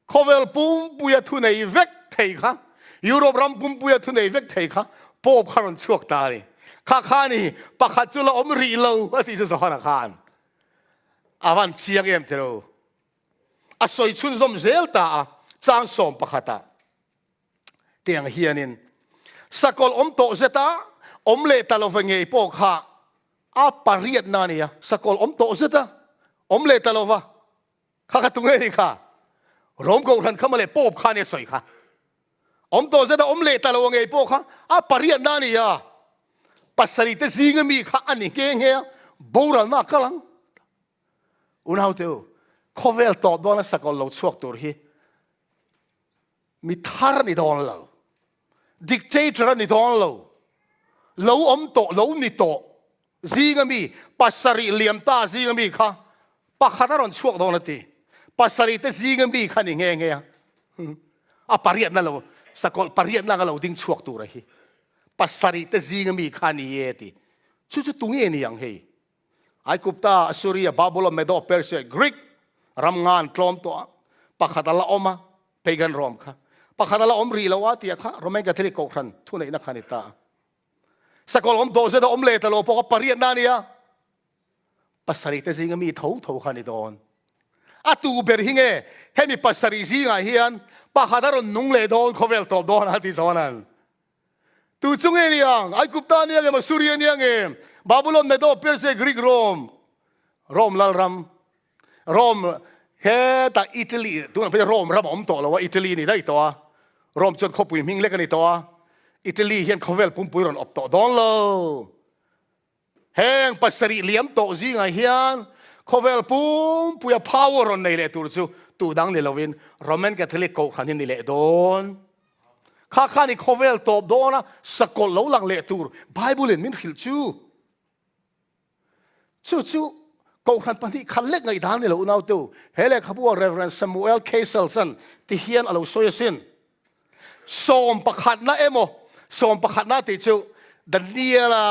โคเวลปุ่มปุยทุนในเวกเทค่ะยุโรปรำปุ่มปุยทุนในเวกเทค่ะปอบขารอนชวกตานี่ข้าข้านี่ปักขัดจุลอมรีเลวว่าที่จะสอนขานอาวันเชียงเอ็มเทโรอาศัยชุนสมเซลตาจางสมปักขัดตาเตียงเฮียนินสกอลอมโตเซตาอมเลตาโลเวงเงยปอกข้าอาปารีดนานี่สกอลอมโตเซตาอมเลตาโลวะข้าขัดตรงนี้ค่ะรวมกูรันเข้ามาเลยปอบข้าเนี่ยสวยค่ะอมโตเซตาอมเลตาโลเวงเงยปอกข้าอาปารีดนานี่ปัสสริตซิงมีข้าอันนี้เก่งเหี้ยบูรันมากกลังอุณหภูมิโคเวลตอบโดนสกอลเราชวกตัวที่มีทาร์นิดอนเราดิกเตอร์นิดอนเราอมโตเรานิโตซิงมีปัสสริเลียมตาซิงมีข้าปักขัดรอนชวกโดนตีปัสสริตซิงมีข้านี่เงี้ยอ่ะปารีดนั่นเราสกอลปารีดนั่นเราดิ้งชวกตัวที่ปัสสริตซิงมีข้านี่เอติชุดตรงนี้นี่ยังเฮไอคุปตาอัสซูริยาบาบูลเมโดเปอร์เซียกรีกรำงานตรอมตัวปักขัดละอมาเพกันรอมค่ะปักขัดละอมรีละวะที่ค่ะโรแมนกัทลิกครันทุนในนักขันิตาสกอลอมโดเซตอมเลตโลปกปารีดนานี่ปัสสริตซิงมีทูขันิดอนอะตูเบอร์ฮิงเฮมีปัสสริซิงเฮียนปักขัดรอนนุ่งเลดอนโคเวลตอบดอนฮัติสวนันตูจุงเอนี่ยังไอคุปตานี่ยังมาซูริยนี่ยังบาบูลอนเมโดเปอร์เซกรีกโรมลารัมโรมเฮตาอิตาลีตัวนั้นเป็นโรมรับอมโตแล้วว่าอิตาลีนี่ได้ตัวโรมจนคบปุยมิงเล็กนี่ตัวอิตาลีเฮียนโคเวลปุ่มปุยรอนอบโตดอนโลแห่งปัสสริเลียมโตซิงเฮียนโคเวลปุ่มปุยพาวเวอร์รอนในเลตูจูตูดังเลวินโรแมนแคทอลิกโกขันนี่เลดอนข้านี่โคเวลตอบโดนะสกอลเหลาหลังเลตูร์ไบเบิลมินขิลชูกูขันปนิขันเล็กไงทางนี่เราอุณาตูเฮเลขับว่า Reverend Samuel K. Selson ที่เฮียนเราโซยสินสมประคัดนะเอโมสมประคัดนะติจูดันเนียละ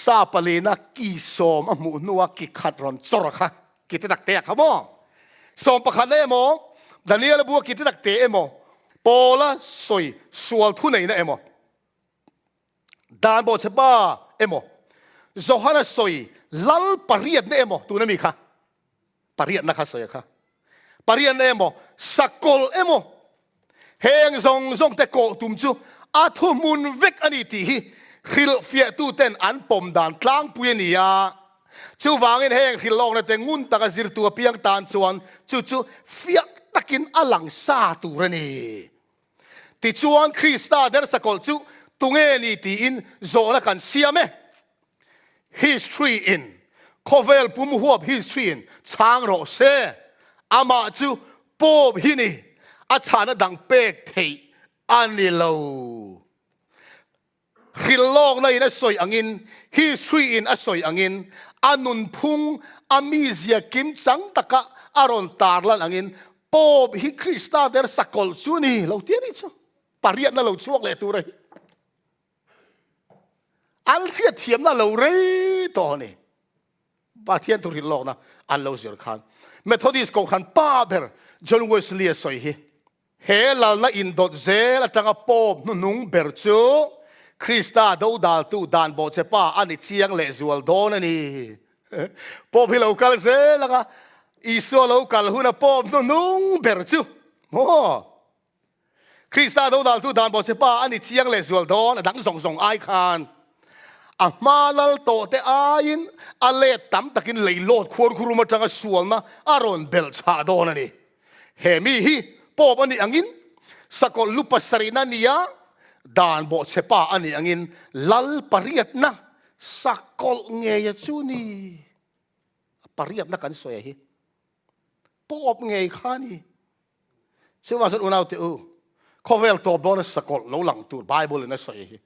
ซาปลีนะกีสมอมุนัวกีขัดรอนจระค่ะกีตดักเตะขโมสมประคัดนะเอโมดันเนียละบัวกีตดักเตะเอโมโปละสวยสวลทุนไหนนะเอโมดานบอชบ้าเอโมโซฮานะสวยลัลปารีดเนโมตัวนั้นมีค่ะปารีดนะคะสวยค่ะปารีดเนโมสกอลเอโมเฮงซงเตโกตุมจู อาทุมุนเวกอันนี้ที่ฮิลเฟียตูเต้นอันปมดานกลางปุยนียจู่วางเงินแห้งฮิลลองในแต่งุนตะกสิรตัวเพียงตานส่วนจู่เฟียตะกินอลังซาตูรนีติจวนคริสตาเดอร์สกอลจู่ตุงเอนี่ที่อินโซนักันเสียไหม history in Khawvêl pum huap history in chang ro se ama chu pop hini achana dang pek thei anilo khilong na ina soi angin history in asoi angin anun phung amizia kim chang taka aron tarlan angin pop hi Krista der sakol chu ni lo tiani chu pariat na lo chuak le tu rai al khia thiam na lo rei to ni ba thian tu ri lok na an lo zir khan Methodist ko khan pa ber John Wesley soi hi he lal na in dot zel atanga pop nung ber chu Krista do dal tu dan bo che pa ani chiang le zual don ani pop hi lo kal se la ka iso lo kal huna pop nung ber chu mo Krista do dal tu dan bo che pa ani chiang le zual don dang song song ai khan malal to te ain ale tam takin leilot khor khuruma tanga sualna aron bel cha don ani hemi hi pop ani angin sakol lupa sarina niya dan bo chepa ani angin lal pariat na sakol ngeya chuni pariat na kan soya hi pop ngei khani sewasan unaw te u Khawvêl to bonus sakol lo lang tu Bible na soya hi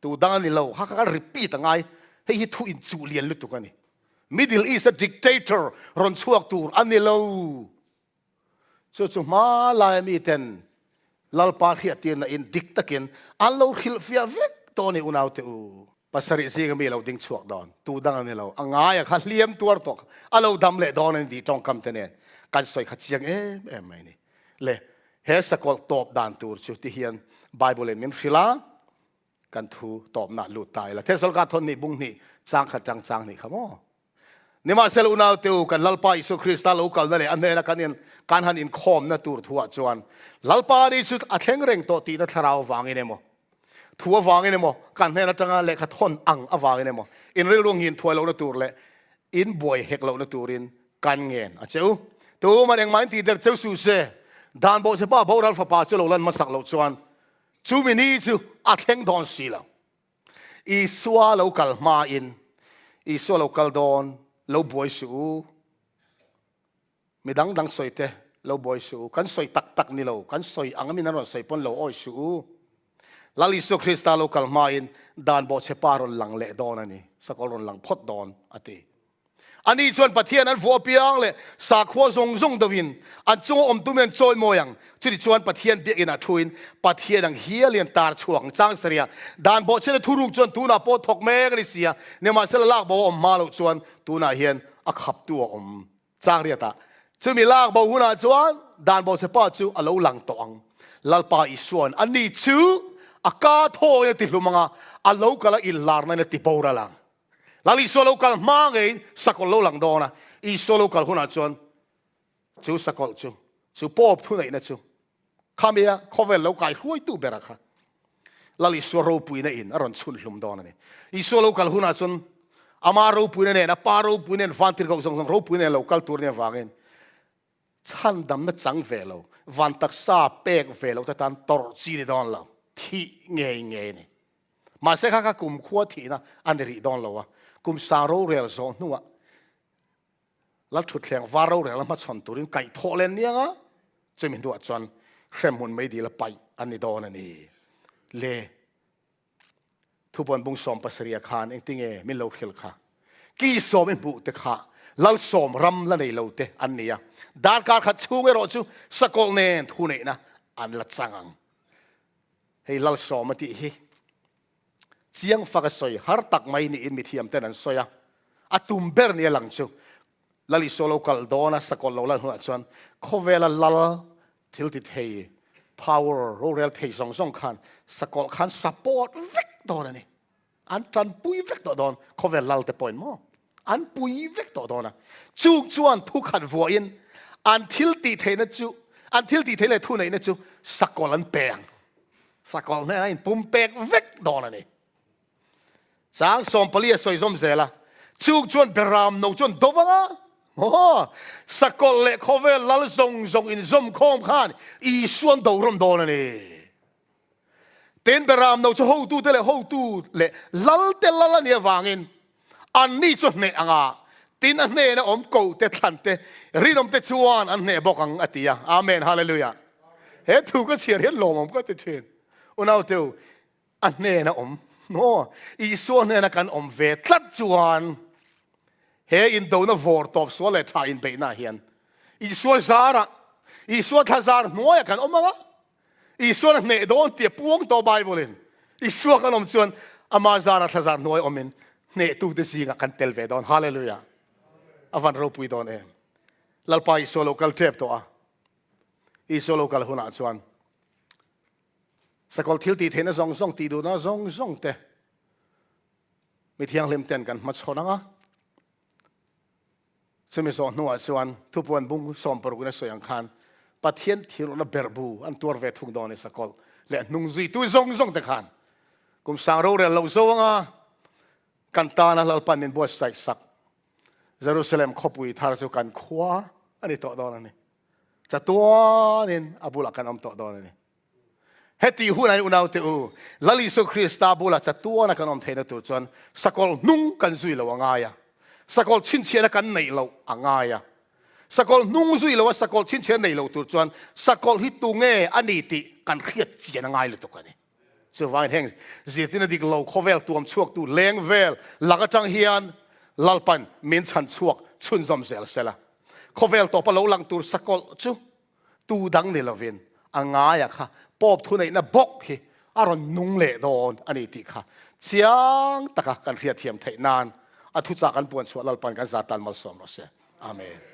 tu dang ni lo ha ka repeat angai hei hi thu in chu lian lu tu ka ni Middle East a dictator ron chuak tur ani lo chu ma lai mi ten lal pa khia tir na in dik takin an lo khil fia vek to ni unaw te u pasari si ga mi lo ding chuak don tu dang ani lo angai a kha liam tuar tok alo dam le don ni di tong kam te ne kan soi kha chiang em mai ni le he sakol top dan tur chu ti hian Bible min philaกันทูตอบหน้าลุตายละเทศกาลทนนี่บุ้งนี่จางขัดจางนี่ขโมนี่มาเซลูนาเตียวกันลัลปาอิสุคริสต์ลูกกันนั่นแหละอันนี้นะกันยันการหันอินคอมนะตูร์ทัวจวนลัลปาอิสุอัดเฮงเร่งโตตีนัทราววางอินเอโมทัววางอินเอโมกันเนี่ยนะจังเลขัดทนอังอวางอินเอโมอินเรื่องลงหินทัวเรานะตูร์เลยอินบวยเฮกเรานะตูรินกันเงินอ่ะเจ้าตัวมันเองมันตีเดอร์เจ้าสูเซดานโบเซป้าบอรัลฟ้าป้าเจ้าเราลันมาสักเราจวนจูมินีจูอัดเฮงดอนสีเราอีสัวเรากัลมาอินอีสัวเรากัลดอนเราบวยสูมีดังสวยเตะเราบวยสูกันสวยตักนี่เรากันสวยอังมินารอนสวยปนเราอ้อยสูลาลิสุคริสตาเรากัลมาอินดานบอเชปารอนหลังเละดอนนี่สกอลอนหลังพดดอนอติอันนี้ชวนประเทศนั้นฟัวเปียงเลยสาขวซงดวินอันจงอมตุ้มเงินโจยโมยังจุดชวนประเทศเบียกินาทุนประเทศดังเฮียเลียนตาช่วงจ้างเสียดานบอกเช่นทุรุกจวนตูน่าโปทกเมกริเสียเนี่ยมาเสลากบอกอมมาลุจวนตูน่าเฮียนอักขับตัวอมจ้างเรียตาจึงมีลากบอกหุนาจวนดานบอกเฉพาะจูอโลหลังตองลัลปาอิสวนอันนี้จูอากาโทเนี่ยติดลงมาอโลกะละอิลลาร์นั่นติดปูระลังlali solo kal mangai sakol lo lang dona I solo kal huna chon chu sakol chu pop thu nei na chu khamia Khawvêl lo kai huai tu berakha lali soro pui na in aron chun hlum dona ni I solo kal huna chon ama ro pui na ne na pa ro pui ne van tir go song ro pui ne lo kal tur ne wangen chan dam na chang ve lo van tak sa pek ve lo ta tan tor chi ni don lo thi nge ni ma se kha kum khua thi na an ri don lo wa kum saro real zon nuwa la thut thleng varo real ma chon turin kai tholen nianga chemin duwa chon khremun mai di la pai ani don ani le thupon bung som pasaria khan engtinge min lo khil kha ki som in bu te kha lal som ram la nei lo te an nia dar ka khat chunge ro chu sakol nen thu nei na an la changang hei lal som ati hi chiang fakasoi har tak mai ni in mithiam ten an soya atum ber ni lang chu lali solo kal dona sakol lo lan hu chuan Khawvêl lal thil ti thei power royal thei song khan sakol khan support vek don ani an tan pui vek don Khawvêl lal te point mo an pui vek dona chu chuan thu khan vo in an thil ti thei na chu an thil ti thei le thu nei na chu sakol an peng สักคนเนี่ยอินปุ่มเป็กเวกดอนนี่สางสมปลีสวยสมเสละชุกชวนเบรามนจนดวังอ่ะโอ้สักคนเล็กเขาเวลลัลซงอินซมคอมขานอีส่วนดาวรมดอนนี่เต็นเบรามนจะหูตูเตเลหูตูเลลัลเตลัลเนี่ยวางอินอันนี้จนเนี่ยอ่ะตินอันเนี่ยนะอมกูเตทันเตรีนอมเตชวนอันเนี่ยบอกอังอติยาอาเมนฮาเลลูยาเฮ้ถูกก็เชียร์เห็นลมอมก็เตเชนอุณเอาเตวอันเนี่ยนะอมโอ้อีส่วนเนี่ยนะกันอมเวทลัดชวนเฮอินโดนวอร์ตอบส่วนเลยทาอินเบน่าเฮียนอีส่วนซาระอีส่วนทาซาร์นัวกันอมมั้งอีส่วนเนี่ยโดนเตียปวงตัวไบเบิลนอีส่วนกันอมชวนอามาซาระทาซาร์นัวอมินเนี่ยตูเตซีกันเตลเวดอนฮาเลลูยาอวันรูปุยดอนเองลัลปายโซโลกัลเทปตัวอีโซโลกัลหุนอาชวนสกอลทิลตีเทนซองตีดูนะซองเตไม่เที่ยงเล่มเต้นกันมาชนนะสมัยสอนนัวชวนทุบวันบุ้งสอมปรุกในสยังคันปัทเทียนที่เราเบรบูอันตัวเวทุงดอนในสกอลและนุ่งซีตุซองเตคันกุมสังโรเรลเราซงอ่ะกันตานะลัลปันนินบัวใส่สักเยรูซาเล็มขบุยทาร์สุกันขวาอันนี้ต่อดอนนี่จะตัวนี่อาบุลักกันอมต่อดอนนี่เฮติหุ่นอันอุณาวเตอูลลิสุคริสตาบุลักจะตัวนักกันอมเทนตัวจวนสกอลนุ่งกันซุยละวงายะสกอลชินเชียนักกันในเราอ่างายะสกอลนุ่งซุยละว่าสกอลชินเชียในเราตัวจวนสกอลฮิตุเงอันนี้ติกันเครียดเจียนง่ายเลยตัวกันนี่ส่วนวันแห่งเจียตินดิกเราขเวลตัวมชวกตัวเลงเวลลักจังเฮียนลัลปันมินชันชวกชุนซอมเซลเซละขเวลตัวปะโลลังตัวสกอลจูตูดังเนลวินอ่างายะค่ะปอบทุนในน่ะบกฮีอารอนนุ่งเละโดนอันนี้ติค่ะเสียงตะกะกันเครียดเทียมไทยนานอทุจักกันปวนสวดลัลปันกันซาตันมัลสอมรสเซอาเมน